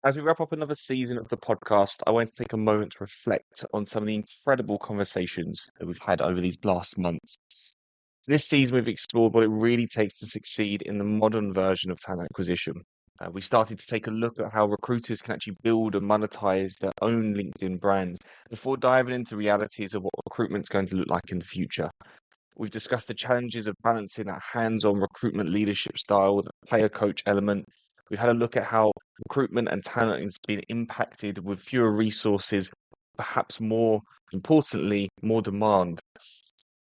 As we wrap up another season of the podcast, I want to take a moment to reflect on some of the incredible conversations that we've had over these last months. This season, we've explored what it really takes to succeed in the modern version of talent acquisition. We started to take a look at how recruiters can actually build and monetize their own LinkedIn brands before diving into realities of what recruitment's going to look like in the future. We've discussed the challenges of balancing that hands-on recruitment leadership style with a player coach element. We've had a look at how recruitment and talent has been impacted with fewer resources, perhaps more importantly, more demand.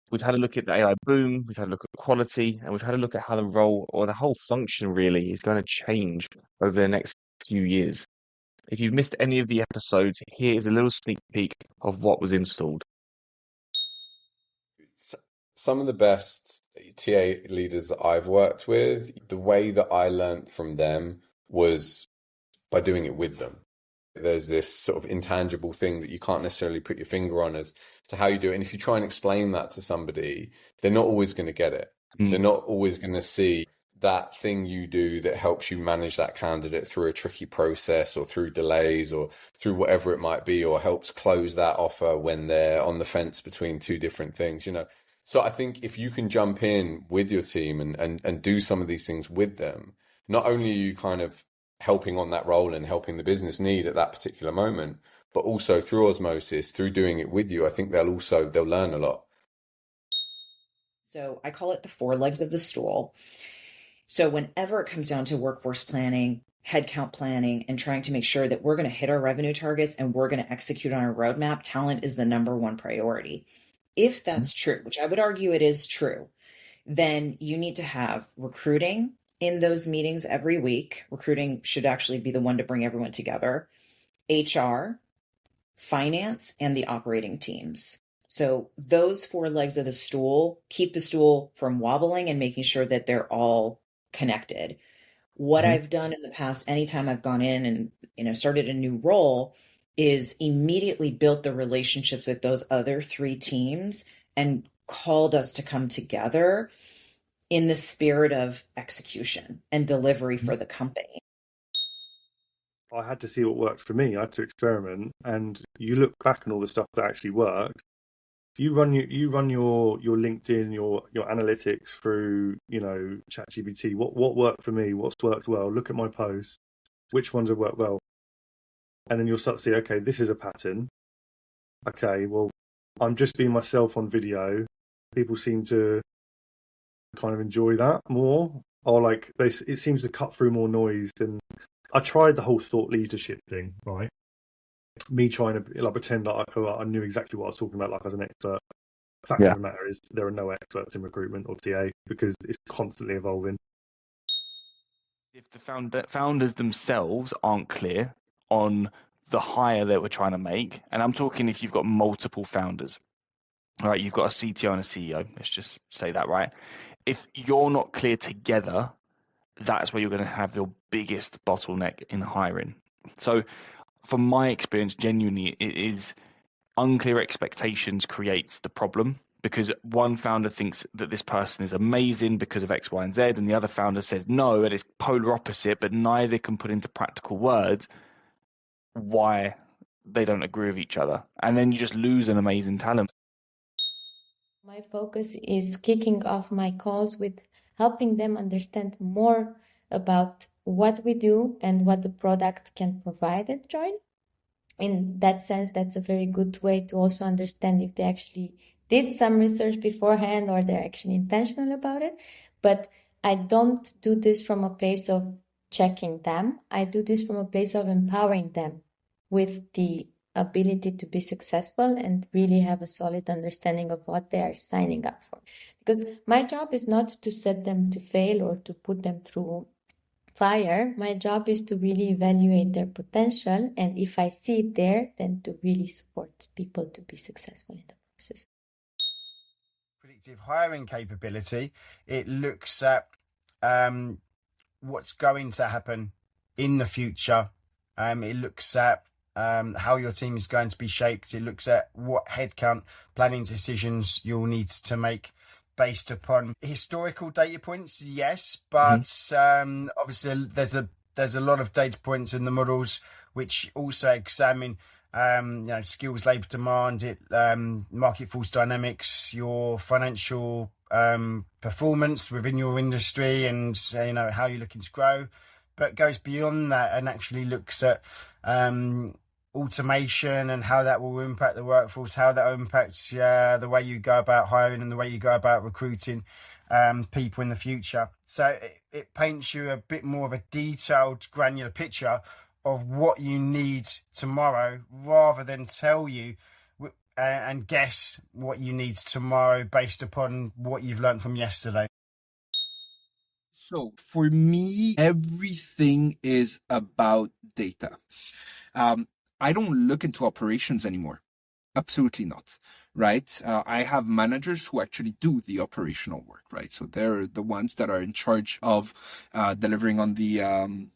We've had a look at the AI boom, we've had a look at quality, and we've had a look at how the role or the whole function really is going to change over the next few years. If you've missed any of the episodes, here is a little sneak peek of what was installed. Some of the best TA leaders that I've worked with, the way that I learned from them was by doing it with them. There's this sort of intangible thing that you can't necessarily put your finger on as to how you do it. And if you try and explain that to somebody, they're not always going to get it. They're not always going to see that thing you do that helps you manage that candidate through a tricky process or through delays or through whatever it might be, or helps close that offer when they're on the fence between two different things, you know. So I think if you can jump in with your team and do some of these things with them, not only are you kind of helping on that role and helping the business need at that particular moment, but also through osmosis, through doing it with you, I think they'll learn a lot. So I call it the four legs of the stool. So whenever it comes down to workforce planning, headcount planning, and trying to make sure that we're going to hit our revenue targets and we're going to execute on our roadmap, talent is the number one priority. If that's true, which I would argue it is true, then you need to have recruiting in those meetings every week. Recruiting should actually be the one to bring everyone together. HR, finance, and the operating teams. So those four legs of the stool keep the stool from wobbling and making sure that they're all connected. What I've done in the past, anytime I've gone in and started a new role, is immediately built the relationships with those other three teams and called us to come together in the spirit of execution and delivery for the company. I had to see what worked for me. I had to experiment, and you look back on all the stuff that actually worked. You run your LinkedIn, your analytics through, ChatGPT. What worked for me? What's worked well? Look at my posts. Which ones have worked well? And then you'll start to see, okay, this is a pattern. Okay, well, I'm just being myself on video. People seem to kind of enjoy that more, or it seems to cut through more noise than. I tried the whole thought leadership thing, right? Me trying to pretend like I knew exactly what I was talking about, like I was an expert. The fact of the matter is, there are no experts in recruitment or TA because it's constantly evolving. If the founders themselves aren't clear on the hire that we're trying to make, and I'm talking if you've got multiple founders, all right, you've got a CTO and a CEO, let's just say that, right? If you're not clear together, that's where you're going to have your biggest bottleneck in hiring. So from my experience, genuinely, it is unclear expectations creates the problem, because one founder thinks that this person is amazing because of X, Y, and Z, and the other founder says no, and it's polar opposite, but neither can put into practical words why they don't agree with each other. And then you just lose an amazing talent. My focus is kicking off my calls with helping them understand more about what we do and what the product can provide at Join. In that sense, that's a very good way to also understand if they actually did some research beforehand or they're actually intentional about it. But I don't do this from a place of checking them. I do this from a place of empowering them with the ability to be successful and really have a solid understanding of what they are signing up for. Because my job is not to set them to fail or to put them through fire. My job is to really evaluate their potential, and if I see it there, then to really support people to be successful in the process. Predictive hiring capability, it looks at what's going to happen in the future. It looks at how your team is going to be shaped. It looks at what headcount planning decisions you'll need to make based upon historical data points, yes, but obviously there's a there's a lot of data points in the models which also examine skills, labour demand, market force dynamics, your financial performance within your industry, and how you're looking to grow, but goes beyond that and actually looks at automation and how that will impact the workforce, how that impacts the way you go about hiring and the way you go about recruiting people in the future. So it paints you a bit more of a detailed, granular picture of what you need tomorrow, rather than tell you and guess what you need tomorrow based upon what you've learned from yesterday. So for me, everything is about data. I don't look into operations anymore. Absolutely not. Right. I have managers who actually do the operational work. Right. So they're the ones that are in charge of delivering on the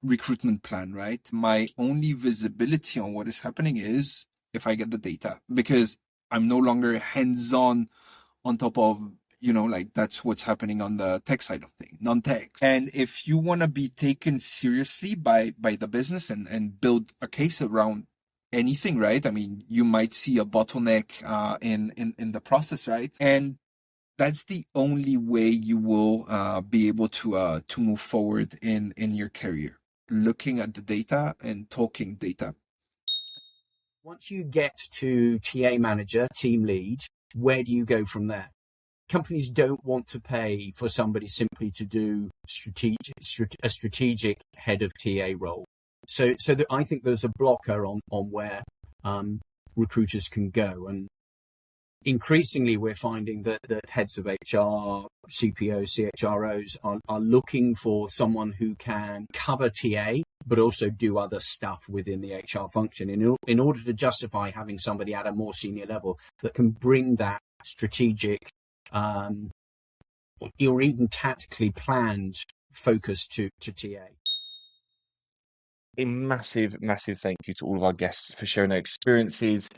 recruitment plan. Right. My only visibility on what is happening is if I get the data, because I'm no longer hands-on top of, that's what's happening on the tech side of things, non-tech. And if you want to be taken seriously by the business and build a case around anything, right? I mean, you might see a bottleneck in the process, right? And that's the only way you will be able to move forward in your career, looking at the data and talking data. Once you get to TA manager, team lead, where do you go from there? Companies don't want to pay for somebody simply to do a strategic head of TA role. So I think there's a blocker on where recruiters can go. And increasingly, we're finding that heads of HR, CPOs, CHROs are looking for someone who can cover TA, but also do other stuff within the HR function in order to justify having somebody at a more senior level that can bring that strategic or even tactically planned focus to TA. A massive, massive thank you to all of our guests for sharing their experiences,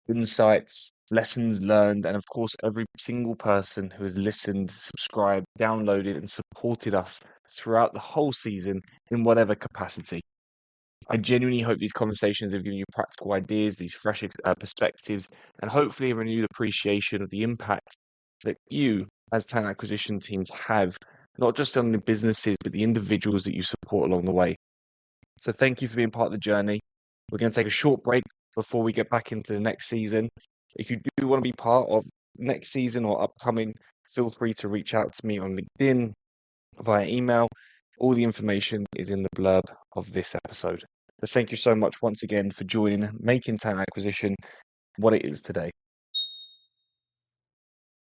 insights, lessons learned, and of course, every single person who has listened, subscribed, downloaded, and supported us throughout the whole season in whatever capacity. I genuinely hope these conversations have given you practical ideas, these fresh perspectives, and hopefully a renewed appreciation of the impact that you, as talent acquisition teams, have, not just on the businesses, but the individuals that you support along the way. So thank you for being part of the journey. We're going to take a short break before we get back into the next season. If you do want to be part of next season or upcoming, feel free to reach out to me on LinkedIn, via email. All the information is in the blurb of this episode. But thank you so much once again for joining, making talent acquisition what it is today.